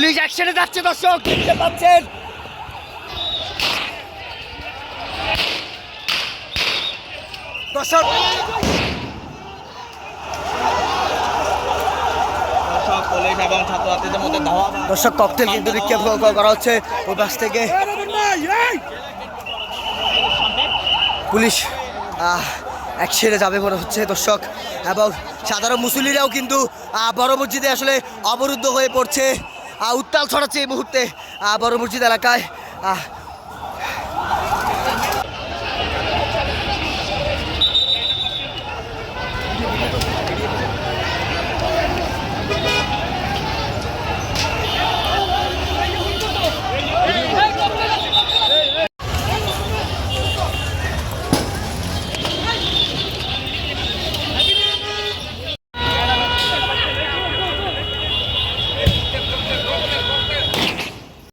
Police অ্যাকশনে যাচ্ছে দর্শক, দেখতে পাচ্ছেন। দর্শক দর্শক ককটেল কিন্তু নিক্ষেপ করা হচ্ছে ওই পাশ থেকে। পুলিশ অ্যাকশনে যাবে মনে হচ্ছে দর্শক, এবং সাধারণ মুসল্লিরাও কিন্তু বড় মসজিদে আসলে অবরুদ্ধ হয়ে পড়ছে, উত্তাল ছড়াচ্ছে এই মুহূর্তে বড় মসজিদ এলাকায়।